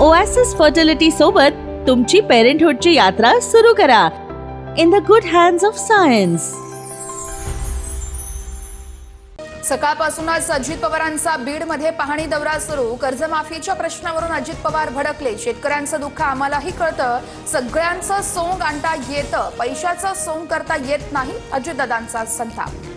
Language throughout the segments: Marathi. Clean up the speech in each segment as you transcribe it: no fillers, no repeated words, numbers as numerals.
ओएसिस फर्टिलिटी सोबत तुमची पेरेंटहुडची यात्रा सुरू करा in the good hands of science. सकाळपासूनच अजित पवारांचा बीडमध्ये पाहणी दौरा सुरू। कर्जमाफीच्या प्रश्नावरून अजित पवार भडकले। शेतकऱ्यांचं दुःख आम्हालाही कळतं, सगळ्यांचं सोंग आणता येतं, पैशाचं सोंग करता येत नाही, अजितदादांचा संताप।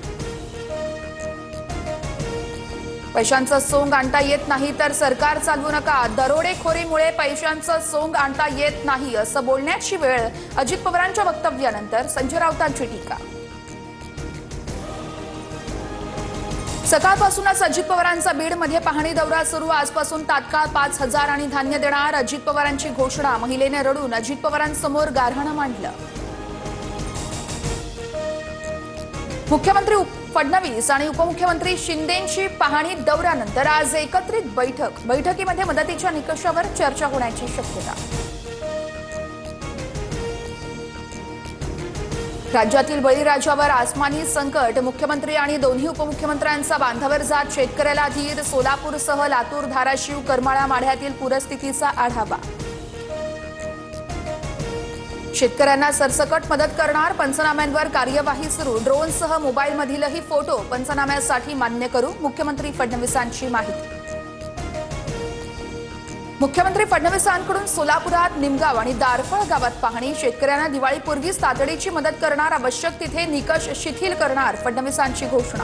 पैशांचं सोंग आणता येत नाही तर सरकार चालवू नका, दरोडेखोरीमुळे पैशांचं सोंग आणता येत नाही असं बोलण्याची वेळ अजित पवारांच्या वक्तव्यानंतर संजय राऊतांची टीका। सकाळपासूनच अजित पवारांचा बीडमध्ये पाहणी दौरा सुरू। आजपासून तात्काळ 5,000 आणि धान्य देणार, अजित पवारांची घोषणा। महिलेने रडून अजित पवारांसमोर गाऱ्हाणं मांडलं। मुख्यमंत्री फडणवीस आणि उपमुख्यमंत्री शिंदेंची पाहणी दौऱ्यानंतर आज एकत्रित बैठकीमध्ये मदतीच्या निकषावर चर्चा होण्याची शक्यता। राज्यातील बळीराजावर आसमानी संकट, मुख्यमंत्री आणि दोन्ही उपमुख्यमंत्र्यांचा बांधावर जात, शेतकऱ्याला धीर। सोलापूरसह लातूर, धाराशिव, करमाळा माढ्यातील पूरस्थितीचा आढावा। शेतकऱ्यांना सरसकट मदत करणार, पंचनाम्यांवर कार्यवाही सुरू। ड्रोनसह मोबाईलमधीलही फोटो पंचनाम्यासाठी मान्य करू, मुख्यमंत्री फडणवीसांची माहिती। मुख्यमंत्री फडणवीसांकडून सोलापुरात निमगाव आणि दारफळ गावात पाहणी, शेतकऱ्यांना दिवाळीपूर्वीच तातडीची मदत करणार, आवश्यक तिथे निकष शिथिल करणार, फडणवीसांची घोषणा।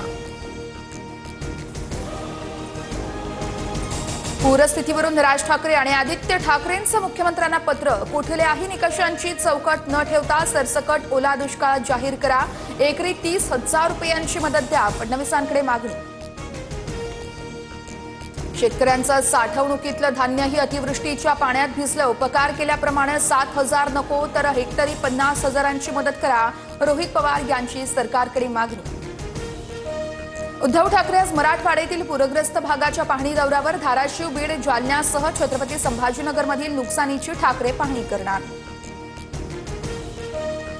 पूरस्थितीवरून राज ठाकरे आणि आदित्य ठाकरेंचं मुख्यमंत्र्यांना पत्र, कुठल्याही निकषांची चौकट न ठेवता सरसकट ओला दुष्काळ जाहीर करा, एकरी 30,000 रुपयांची मदत द्या, फडणवीसांकडे मागणी। शेतकऱ्यांचं साठवणुकीतलं धान्यही अतिवृष्टीच्या पाण्यात भिजलं, उपकार केल्याप्रमाणे 7,000 नको तर हेक्टरी 50,000ची मदत करा, रोहित पवार यांची सरकारकडे मागणी। उद्धव ठाकरे आज मराठवाड्यातील पूरग्रस्त भागाच्या पाहणी दौऱ्यावर, धाराशिव, बीड, जालन्यासह छत्रपती संभाजीनगरमधील नुकसानीची ठाकरे पाहणी करणार।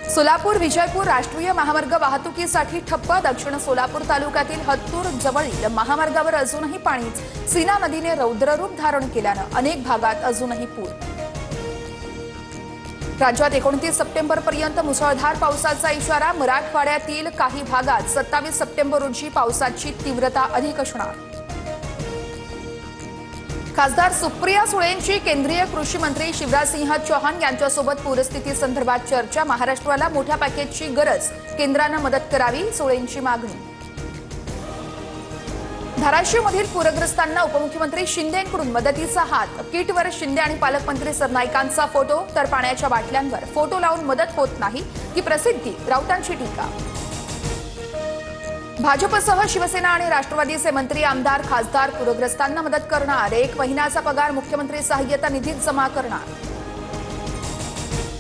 सोलापूर विजयपूर राष्ट्रीय महामार्ग वाहतुकीसाठी ठप्प, दक्षिण सोलापूर तालुक्यातील हत्तूर जवळील महामार्गावर अजूनही पाणीच, सीना नदीने रौद्ररूप धारण केल्यानं अनेक भागात अजूनही पूर। राज्यात 29 सप्टेंबरपर्यंत मुसळधार पावसाचा इशारा, मराठवाड्यातील काही भागात 27 सप्टेंबर रोजी पावसाची तीव्रता अधिक असणार। खासदार सुप्रिया सुळेंची केंद्रीय कृषी मंत्री शिवराजसिंह चौहान यांच्यासोबत पूरस्थिती संदर्भात चर्चा, महाराष्ट्राला मोठ्या पॅकेजची गरज, केंद्रानं मदत करावी, सुळेंची मागणी। धाराशिवमधील पूरग्रस्तांना उपमुख्यमंत्री शिंदेंकडून मदतीचा हात, किटवर शिंदे आणि पालकमंत्री सरनाईकांचा फोटो तर पाण्याच्या बाटल्यांवर फोटो लावून मदत होत नाही ही प्रसिद्धी, राऊतांची टीका। भाजपसह शिवसेना आणि राष्ट्रवादीचे मंत्री, आमदार, खासदार पूरग्रस्तांना मदत करणार, 1 महिन्याचा पगार मुख्यमंत्री सहाय्यता निधीत जमा करणार।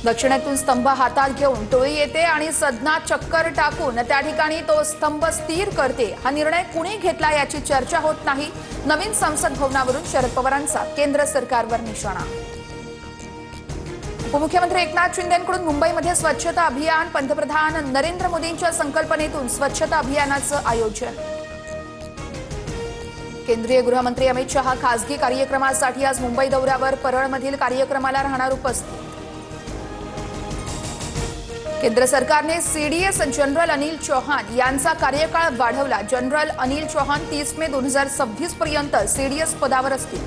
दक्षिणेतून स्तंभ हातात घेऊन टोळी येते आणि सदना चक्कर टाकून त्या ठिकाणी तो स्तंभ स्थिर करते, हा निर्णय कुणी घेतला याची चर्चा होत नाही, नवीन संसद भवनावरून शरद पवारांचा केंद्र सरकारवर निशाणा। उपमुख्यमंत्री एकनाथ शिंदेंकडून मुंबईमध्ये स्वच्छता अभियान, पंतप्रधान नरेंद्र मोदींच्या संकल्पनेतून स्वच्छता अभियानाचं आयोजन। केंद्रीय गृहमंत्री अमित शहा खासगी कार्यक्रमासाठी आज मुंबई दौऱ्यावर, परळमधील कार्यक्रमाला राहणार उपस्थित। केंद्र सरकारने सीडीएस जनरल अनिल चौहान यांचा कार्यकाळ वाढवला, जनरल अनिल चौहान 30 मे 2026 पर्यंत सीडीएस पदावर असतील।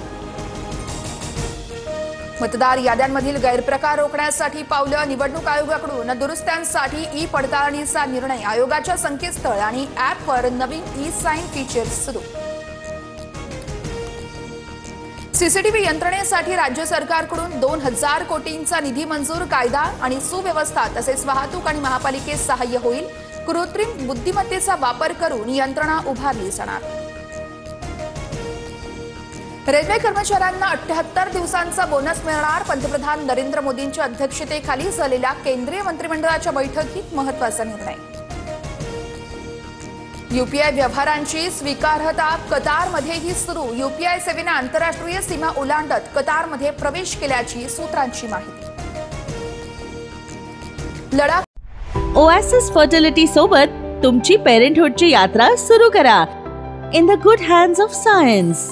मतदार याद्यांमधील गैरप्रकार रोखण्यासाठी पावलं, निवडणूक आयोगाकडून दुरुस्त्यांसाठी ई पडताळणीचा निर्णय, आयोगाच्या संकेतस्थळ आणि ॲपवर नवीन ई साइन फीचर्स सुरू। सीसीटीव्ही यंत्रणेसाठी राज्य सरकारकडून 2,000 कोटींचा निधी मंजूर, कायदा आणि सुव्यवस्था तसेच वाहतूक आणि महापालिकेस सहाय्य होईल, कृत्रिम बुद्धिमत्तेचा वापर करून यंत्रणा उभारली जाणार। रेल्वे कर्मचाऱ्यांना 78 दिवसांचा बोनस मिळणार, पंतप्रधान नरेंद्र मोदींच्या अध्यक्षतेखाली झालेल्या केंद्रीय मंत्रिमंडळाच्या बैठकीत महत्त्वाचा निर्णय। यूपीआय व्यवहारांची स्वीकार्यता कतारमध्येही सुरू, यूपीआय सेवेने आंतरराष्ट्रीय सीमा ओलांडत कतारमध्ये प्रवेश केल्याची सूत्रांची माहिती। लडाख ओएसिस फर्टिलिटी सोबत तुमची पेरेंटहुडची यात्रा सुरू करा in the good hands of science.